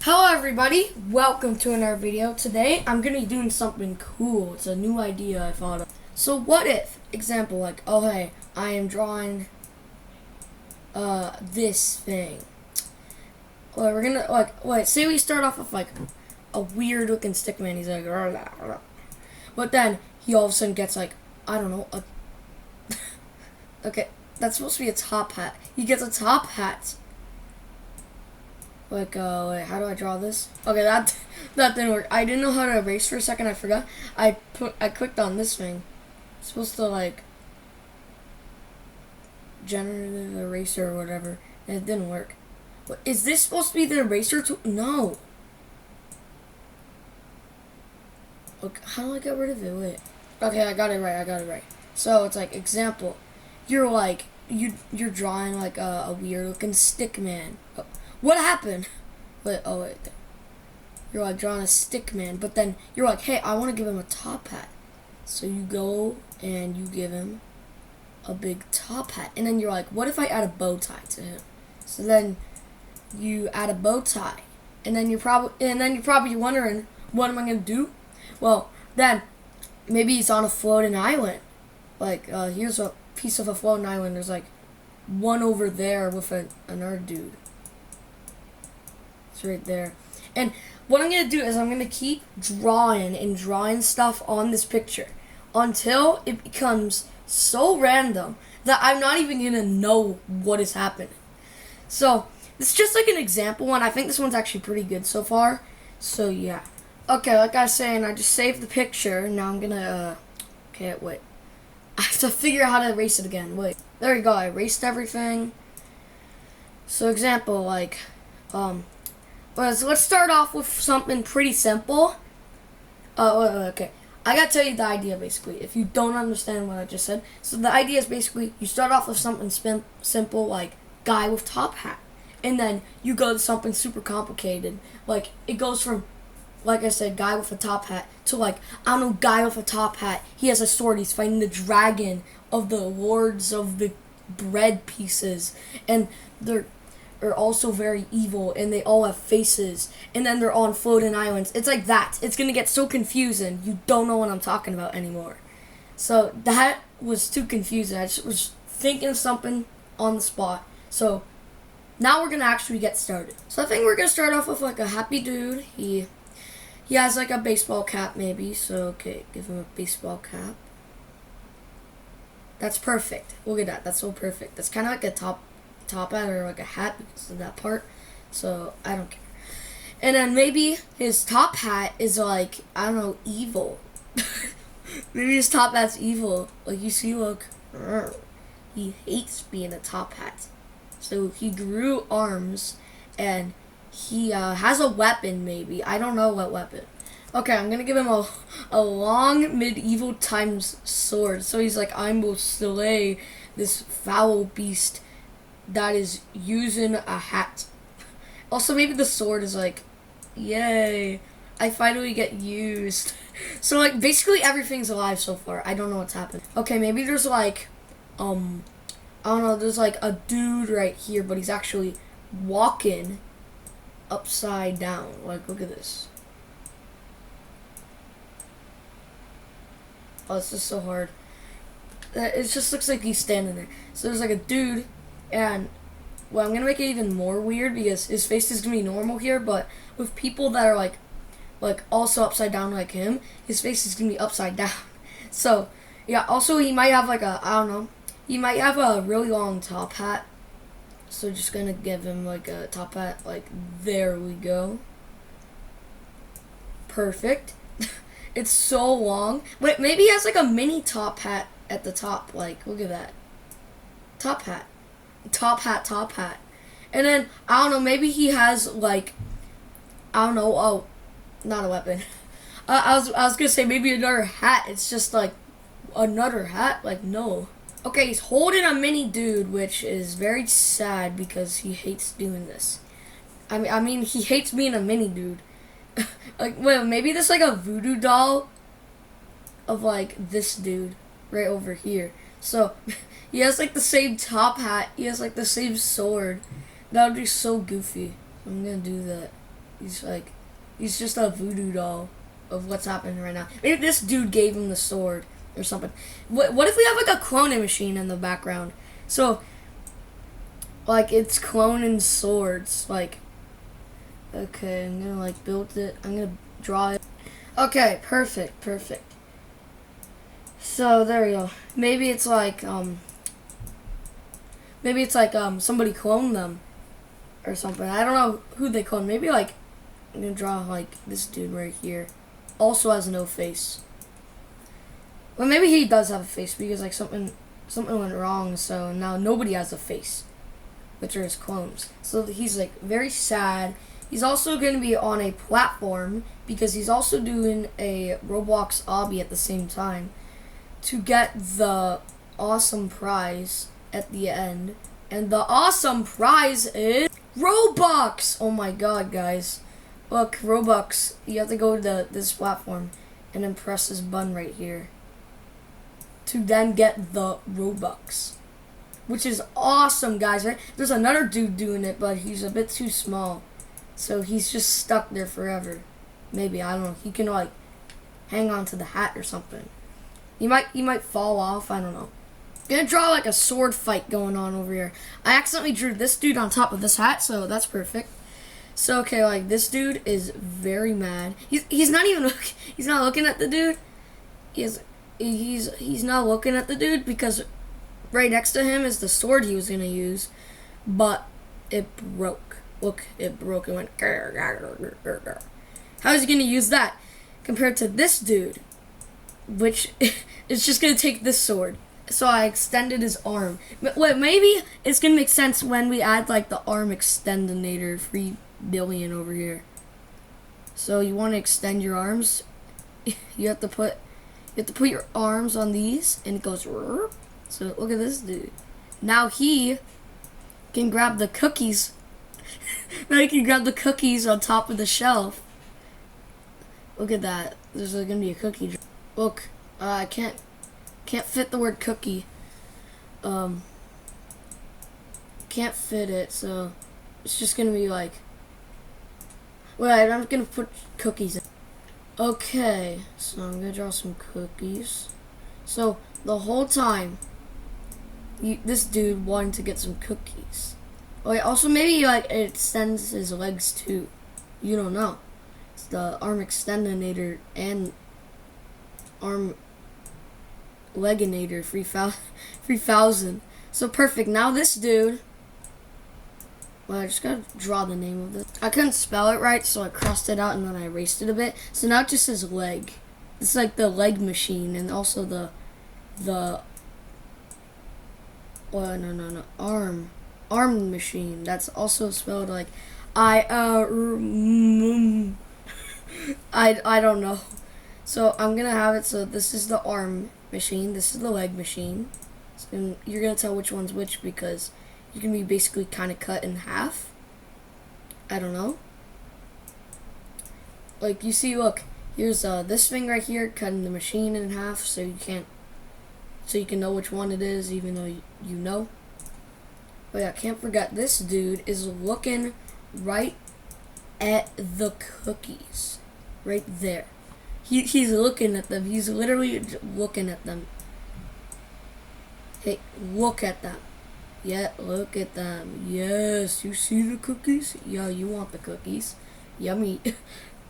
Hello everybody, welcome to another video. Today I'm going to be doing something cool. It's a new idea I thought of. So what if, example, like, oh hey, I am drawing this thing. Well, we're gonna, wait, say we start off with like a weird looking stick man. He's like, rah, rah, rah. But then he all of a sudden gets like, I don't know, okay, that's supposed to be a top hat. He gets a top hat. Like, wait, how do I draw this? Okay, that didn't work. I didn't know how to erase for a second. I forgot. I clicked on this thing. It's supposed to like generative eraser or whatever, and it didn't work. What, is this supposed to be the eraser tool? No. Okay, how do I get rid of it? Wait. Okay, I got it right. So it's like, example, you're like you're drawing like a weird looking stick man. What happened? Wait, oh wait. You're like drawing a stick man, but then you're like, hey, I want to give him a top hat. So you go and you give him a big top hat. And then you're like, what if I add a bow tie to him? So then you add a bow tie. And then you're probably wondering, what am I going to do? Well, then maybe he's on a floating island. Like, here's a piece of a floating island. There's like one over there with another dude. It's right there. And what I'm going to do is I'm going to keep drawing stuff on this picture until it becomes so random that I'm not even going to know what is happening. So, it's just like an example one. I think this one's actually pretty good so far. So, yeah. Okay, like I was saying, I just saved the picture. Now I'm going to, okay, wait. I have to figure out how to erase it again. Wait. There we go. I erased everything. So, example, like, let's start off with something pretty simple. Okay. I gotta tell you the idea, basically, if you don't understand what I just said. So the idea is basically, you start off with something simple, like guy with top hat. And then you go to something super complicated. Like, it goes from, like I said, guy with a top hat, to like, I don't know, guy with a top hat. He has a sword, he's fighting the dragon of the lords of the bread pieces. And they're also very evil, and they all have faces, and then they're on floating islands. It's like that. It's gonna get so confusing, you don't know what I'm talking about anymore. So that was too confusing. I just was thinking of something on the spot. So now we're gonna actually get started. So I think we're gonna start off with like a happy dude. He has like a baseball cap maybe. So okay, give him a baseball cap. That's perfect. Look at that. That's so perfect. That's kind of like a top hat or like a hat because of that part, so I don't care. And then maybe his top hat is like, I don't know, evil. Maybe his top hat's evil. Like, you see, look, he hates being a top hat, so he grew arms and he has a weapon. Maybe, I don't know what weapon. Okay, I'm gonna give him a long medieval times sword. So he's like, I will slay this foul beast that is using a hat. Also, maybe the sword is like, yay, I finally get used. So like, basically everything's alive so far. I don't know what's happened. Okay, maybe there's like, I don't know, there's like a dude right here, but he's actually walking upside down. Like, look at this. Oh, it's just so hard. It just looks like he's standing there. So there's like a dude. And, well, I'm going to make it even more weird because his face is going to be normal here, but with people that are, like also upside down like him, his face is going to be upside down. So, yeah, also he might have, like I don't know, he might have a really long top hat. So just going to give him, like, a top hat, like, there we go. Perfect. It's so long. Wait, maybe he has, like, a mini top hat at the top. Like, look at that. Top hat. Top hat. And then, I don't know, maybe he has, like, I don't know, oh, not a weapon. I was gonna say maybe another hat. It's just, like, another hat? Like, no. Okay, he's holding a mini dude, which is very sad because he hates doing this. I mean, he hates being a mini dude. Like, well, maybe there's, like, a voodoo doll of, like, this dude right over here. So, he has, like, the same top hat. He has, like, the same sword. That would be so goofy. I'm gonna do that. He's just a voodoo doll of what's happening right now. Maybe this dude gave him the sword or something. What if we have like a cloning machine in the background? So, like, it's cloning swords. Like, okay, I'm gonna like build it. I'm gonna draw it. Okay, perfect. So there we go. Maybe it's like somebody cloned them or something. I don't know who they cloned. Maybe like I'm gonna draw like this dude right here. Also has no face. Well, maybe he does have a face because like something went wrong. So now nobody has a face, which are his clones. So he's like very sad. He's also going to be on a platform because he's also doing a Roblox obby at the same time to get the awesome prize at the end. And the awesome prize is Robux! Oh my god, guys. Look, Robux. You have to go to this platform and then press this button right here to then get the Robux. Which is awesome, guys, right? There's another dude doing it, but he's a bit too small. So he's just stuck there forever. Maybe, I don't know. He can like hang on to the hat or something. He might fall off, I don't know. I'm gonna draw like a sword fight going on over here. I accidentally drew this dude on top of this hat, so that's perfect. So okay, like this dude is very mad. He's not even he's not looking at the dude. He's not looking at the dude because right next to him is the sword he was gonna use, but it broke. Look, it broke. It went. Grr, grr, grr, grr. How is he gonna use that compared to this dude, which is just gonna take this sword? So I extended his arm. Wait, maybe it's gonna make sense when we add like the arm extendinator 3 billion over here. So you want to extend your arms? You have to put your arms on these, and it goes. So look at this dude. Now he can grab the cookies. Now you can grab the cookies on top of the shelf. Look at that. There's gonna be a cookie. Look, I can't fit the word cookie. Can't fit it, so it's just gonna be like. Wait, I'm gonna put cookies in. Okay, so I'm gonna draw some cookies. So the whole time, this dude wanted to get some cookies. Oh, yeah, also maybe like it extends his legs too. You don't know. It's the arm extendinator and arm leginator 3000. So perfect. Now this dude. Well, I just gotta draw the name of this. I couldn't spell it right, so I crossed it out and then I erased it a bit. So now it just says leg. It's like the leg machine and also the no arm machine. That's also spelled like I don't know. So I'm gonna have it. So this is the arm machine. This is the leg machine. So you're gonna tell which one's which because you can be basically kind of cut in half. I don't know. Like you see, look. Here's this thing right here, cutting the machine in half, so you can know which one it is, even though you know. But yeah, can't forget this dude is looking right at the cookies, right there. He's looking at them. He's literally looking at them. Hey, look at them. Yeah, look at them. Yes, you see the cookies? Yeah, you want the cookies. Yummy.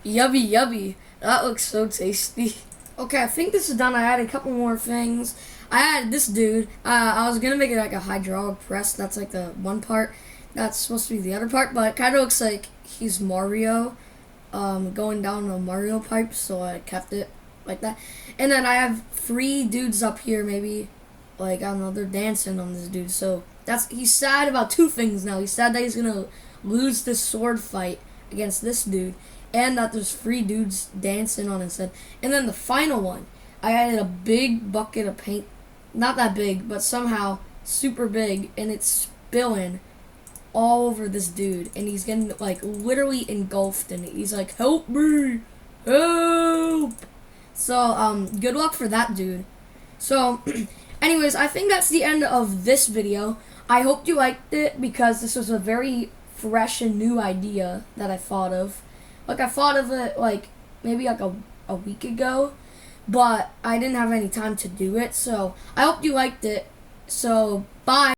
Yummy. That looks so tasty. Okay, I think this is done. I added a couple more things. I added this dude. I was gonna make it like a hydraulic press. That's like the one part. That's supposed to be the other part, but it kind of looks like he's Mario, going down a Mario pipe. So I kept it like that. And then I have 3 dudes up here, maybe. Like I don't know, they're dancing on this dude. So he's sad about 2 things now. He's sad that he's gonna lose this sword fight against this dude, and that there's 3 dudes dancing on his head. And then the final one, I added a big bucket of paint. Not that big, but somehow super big, and it's spilling all over this dude, and he's getting like literally engulfed in it. He's like, help me, help. So good luck for that dude. So anyways, I think that's the end of this video. I hope you liked it because this was a very fresh and new idea that I thought of. Like I thought of it like maybe like a week ago, but I didn't have any time to do it. So I hope you liked it. So bye.